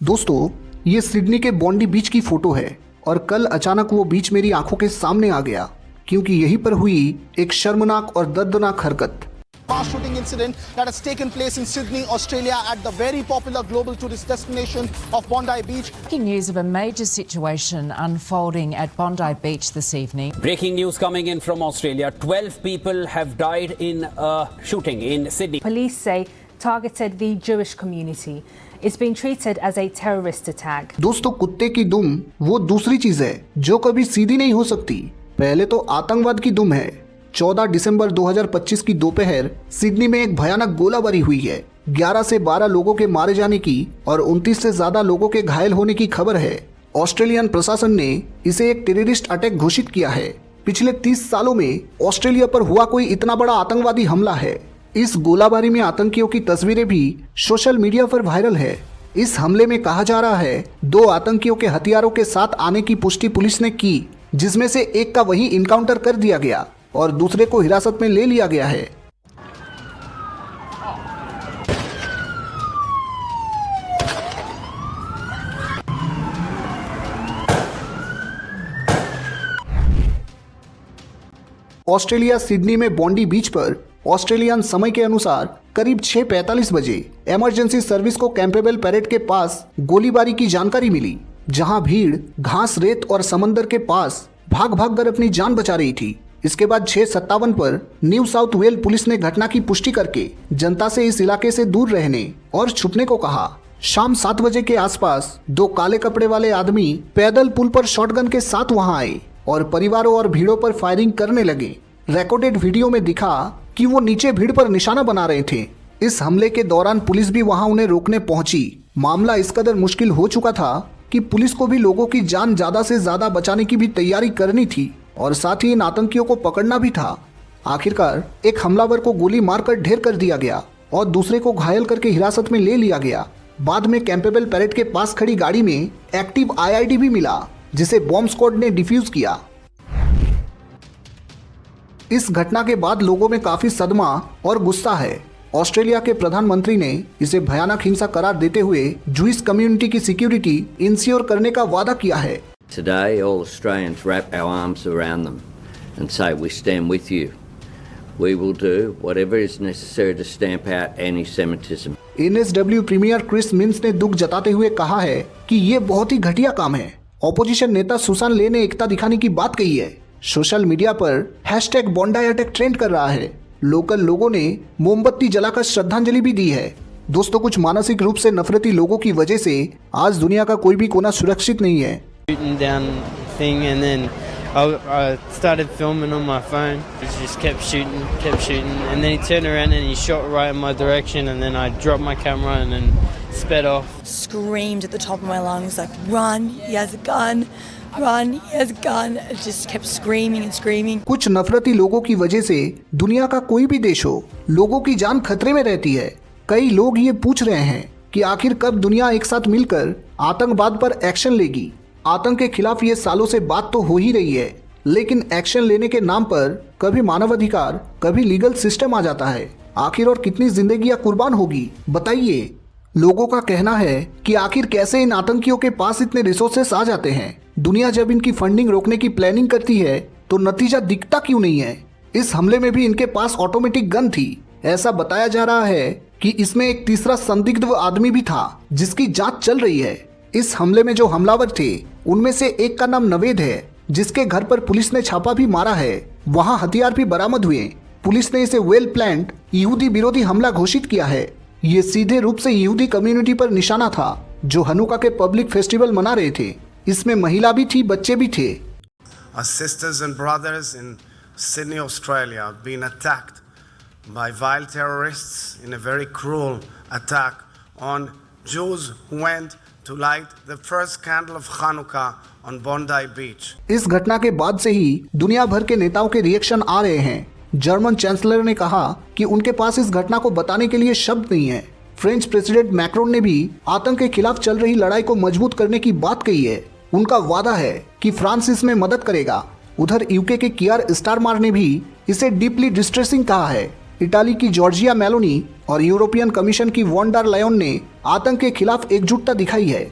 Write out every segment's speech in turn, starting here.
दोस्तों, ये सिडनी के बॉन्डी बीच की फोटो है और कल अचानक वो बीच मेरी आंखों के सामने आ गया क्योंकि यहीं पर हुई एक शर्मनाक और दर्दनाक हरकत। Mass shooting incident that has taken place in Sydney, Australia at the very popular global tourist destination of Bondi Beach. Breaking news of a major situation unfolding at Bondi Beach this evening. Breaking news coming in from Australia. 12 people have died in a shooting in Sydney. Police say targeted the Jewish community. It's been treated as a terrorist attack. दोस्तों, कुत्ते की दुम वो दूसरी चीज है जो कभी सीधी नहीं हो सकती। पहले तो आतंकवाद की दुम है। 14 दिसंबर 2025 की दोपहर सिडनी में एक भयानक गोलाबारी हुई है। 11 से 12 लोगों के मारे जाने की और 29 से ज्यादा लोगों के घायल होने की खबर है। ऑस्ट्रेलियन प्रशासन ने इसे एक टेररिस्ट अटैक घोषित किया है। पिछले 30 सालों में ऑस्ट्रेलिया पर हुआ कोई इतना बड़ा आतंकवादी हमला है। इस गोलाबारी में आतंकियों की तस्वीरें भी सोशल मीडिया पर वायरल है। इस हमले में कहा जा रहा है 2 आतंकियों के हथियारों के साथ आने की पुष्टि पुलिस ने की, जिसमें से एक का वहीं इनकाउंटर कर दिया गया और दूसरे को हिरासत में ले लिया गया है। ऑस्ट्रेलिया सिडनी में बॉन्डी बीच पर ऑस्ट्रेलियन समय के अनुसार करीब 6:45 बजे इमरजेंसी सर्विस को कैंपेबल पैरेड के पास गोलीबारी की जानकारी मिली, जहां भीड़ घास, रेत और समंदर के पास भाग भाग कर अपनी जान बचा रही थी। इसके बाद 6:57 पर न्यू साउथ वेल पुलिस ने घटना की पुष्टि करके जनता से इस इलाके से दूर रहने और छुपने को कहा। शाम 7 बजे के आसपास 2 काले कपड़े वाले आदमी पैदल पुल पर शॉटगन के साथ वहां आए और परिवारों और भीड़ों पर फायरिंग करने लगे। रिकॉर्डेड वीडियो में दिखा कि वो नीचे भीड़ पर निशाना बना रहे थे। इस हमले के दौरान पुलिस भी वहां उन्हें रोकने पहुंची। मामला इस कदर मुश्किल हो चुका था कि पुलिस को भी लोगों की जान ज्यादा से ज्यादा बचाने की भी तैयारी करनी थी और साथ ही इन आतंकियों को पकड़ना भी था। आखिरकार एक हमलावर को गोली मारकर ढेर कर दिया गया और दूसरे को घायल करके हिरासत में ले लिया गया। बाद में कैंपेबल पैरेड के पास खड़ी गाड़ी में एक्टिव IID भी मिला, जिसे बॉम्ब स्क्वाड ने डिफ्यूज किया। इस घटना के बाद लोगों में काफी सदमा और गुस्सा है। ऑस्ट्रेलिया के प्रधानमंत्री ने इसे भयानक हिंसा करार देते हुए जूइश कम्युनिटी की सिक्योरिटी इंश्योर करने का वादा किया है। Today, all Australians wrap our arms around them and say we stand with you. We will do whatever is necessary to stamp out anti-Semitism. NSW premiere Chris mince ने दुख जताते हुए कहा है कि ये बहुत ही घटिया काम है। ऑपोजिशन नेता सुसान ले ने एकता दिखाने की बात कही है। सोशल मीडिया पर #बॉन्डी अटैक ट्रेंड कर रहा है। लोकल लोगों ने मोमबत्ती जलाकर श्रद्धांजलि भी दी है। दोस्तों, कुछ मानसिक रूप से नफरती लोगों की वजह से आज दुनिया का कोई भी कोना सुरक्षित नहीं है। Shooting down thing, and then I started filming on my phone. He just kept shooting, and then he turned around and he shot right in my direction, and then I dropped my camera and then sped off. Screamed at the top of my lungs like, "Run! He has a gun! Run! He has a gun!" I just kept screaming and screaming. कुछ नफरती लोगों की वजह से दुनिया का कोई भी देश हो, लोगों की जान खतरे में रहती है। कई लोग ये पूछ रहे हैं कि आखिर कब दुनिया एक साथ मिलकर आतंकवाद पर एक्शन लेगी। आतंक के खिलाफ ये सालों से बात तो हो ही रही है, लेकिन एक्शन लेने के नाम पर कभी मानवाधिकार, कभी लीगल सिस्टम आ जाता है। आखिर और कितनी जिंदगियां कुर्बान होगी, बताइए। लोगों का कहना है कि आखिर कैसे इन आतंकियों के पास इतने रिसोर्सेस आ जाते हैं। दुनिया जब इनकी फंडिंग रोकने की प्लानिंग करती है तो नतीजा दिखता क्यों नहीं है। इस हमले में भी इनके पास ऑटोमेटिक गन थी। ऐसा बताया जा रहा है कि इसमें एक तीसरा संदिग्ध आदमी भी था जिसकी जांच चल रही है। इस हमले में जो हमलावर थे उनमें से एक का नाम नवेद है, जिसके घर पर पुलिस ने छापा भी मारा है। वहां हथियार भी बरामद हुए। पुलिस ने इसे वेल प्लान्ड यहूदी विरोधी हमला घोषित किया है। ये सीधे रूप से यहूदी कम्युनिटी पर निशाना था जो हनुका के पब्लिक फेस्टिवल मना रहे थे। इसमें महिला भी थी, बच्चे भी थे। Our sisters and brothers in Sydney, Australia have been attacked by vile terrorists in a very cruel attack on Jews who went to light the first candle of Hanukkah on Bondi Beach. इस घटना के बाद से ही दुनिया भर के नेताओं के रिएक्शन आ रहे हैं। जर्मन चांसलर ने कहा कि उनके पास इस घटना को बताने के लिए शब्द नहीं है। फ्रेंच प्रेसिडेंट मैक्रोन ने भी आतंक के खिलाफ चल रही लड़ाई को मजबूत करने की बात कही है। उनका वादा है कि फ्रांस इसमें मदद करेगा। उधर यूके के कियर स्टारमर ने भी इसे डीपली डिस्ट्रेसिंग कहा है। इटाली की जॉर्जिया मेलोनी और यूरोपियन कमीशन की वॉन डर लायन ने आतंक के खिलाफ एकजुटता दिखाई है।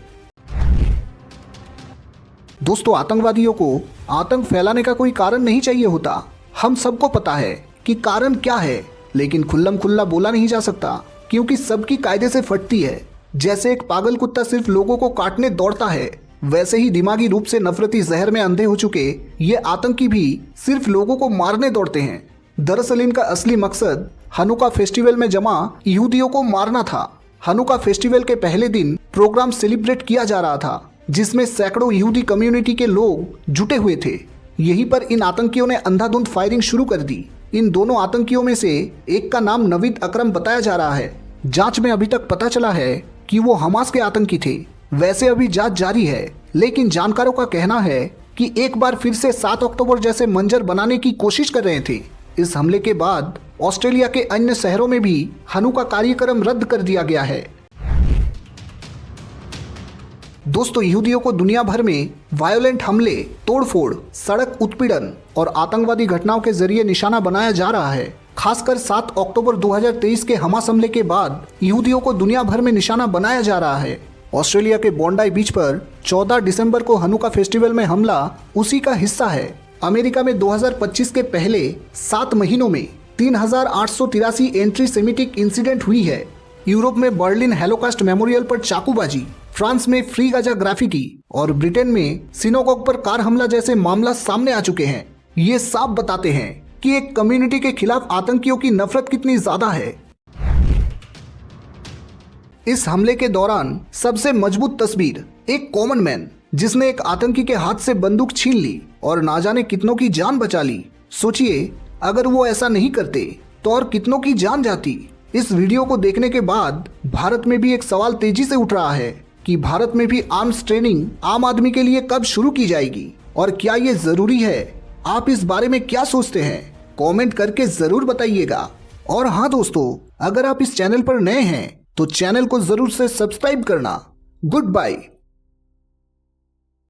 दोस्तों, आतंकवादियों को आतंक फैलाने का कोई कारण नहीं चाहिए होता। हम सबको पता है कि कारण क्या है, लेकिन खुल्लम खुल्ला बोला नहीं जा सकता क्योंकि सबकी कायदे से फटती है। जैसे एक पागल कुत्ता सिर्फ लोगों को काटने दौड़ता है, वैसे ही दिमागी रूप से नफरती जहर में अंधे हो चुके ये आतंकी भी सिर्फ लोगों को मारने दौड़ते हैं। दरअसल इनका असली मकसद हनुका फेस्टिवल में जमा यहूदियों को मारना था। हनुका फेस्टिवल के पहले दिन प्रोग्राम सेलिब्रेट किया जा रहा था जिसमें सैकड़ों यहूदी कम्युनिटी के लोग जुटे हुए थे। यहीं पर इन आतंकियों ने अंधाधुंध फायरिंग शुरू कर दी। इन दोनों आतंकियों में से एक का नाम नवीद अकरम बताया जा रहा है। जांच में अभी तक पता चला है कि वो हमास के आतंकी थे। वैसे अभी जांच जारी है, लेकिन जानकारों का कहना है कि एक बार फिर से 7 अक्टूबर जैसे मंजर बनाने की कोशिश कर रहे थे। इस हमले के बाद ऑस्ट्रेलिया के अन्य शहरों में भी हनुका कार्यक्रम रद्द कर दिया गया है। दोस्तों, यहूदियों को दुनिया भर में वायोलेंट हमले, तोड़फोड़, सड़क उत्पीड़न और आतंकवादी घटनाओं के जरिए निशाना बनाया जा रहा है। खासकर 7 अक्टूबर 2023 के हमास हमले के बाद यहूदियों को दुनिया भर में निशाना बनाया जा रहा है। ऑस्ट्रेलिया के बॉन्डाई बीच पर 14 दिसंबर को हनुका फेस्टिवल में हमला उसी का हिस्सा है। अमेरिका में 2025 के पहले 7 महीनों में 3883 एंटी सेमिटिक इंसिडेंट हुई है। यूरोप में बर्लिन हेलोकास्ट मेमोरियल पर चाकूबाजी, फ्रांस में फ्री गाजा ग्राफिटी और ब्रिटेन में सिनागोग पर कार हमला जैसे मामला सामने आ चुके हैं। ये साफ बताते हैं कि एक कम्युनिटी के खिलाफ आतंकियों की नफरत कितनी ज्यादा है। इस हमले के दौरान सबसे मजबूत तस्वीर एक कॉमन मैन जिसने एक आतंकी के हाथ से बंदूक छीन ली और ना जाने कितनों की जान बचा ली। सोचिए, अगर वो ऐसा नहीं करते तो और कितनों की जान जाती। इस वीडियो को देखने के बाद भारत में भी एक सवाल तेजी से उठ रहा है कि भारत में भी आर्म्स ट्रेनिंग आम आदमी के लिए कब शुरू की जाएगी और क्या ये जरूरी है? आप इस बारे में क्या सोचते हैं? कमेंट करके जरूर बताइएगा। और हाँ दोस्तों, अगर आप इस चैनल पर नए हैं तो चैनल को जरूर से सब्सक्राइब करना। Good bye.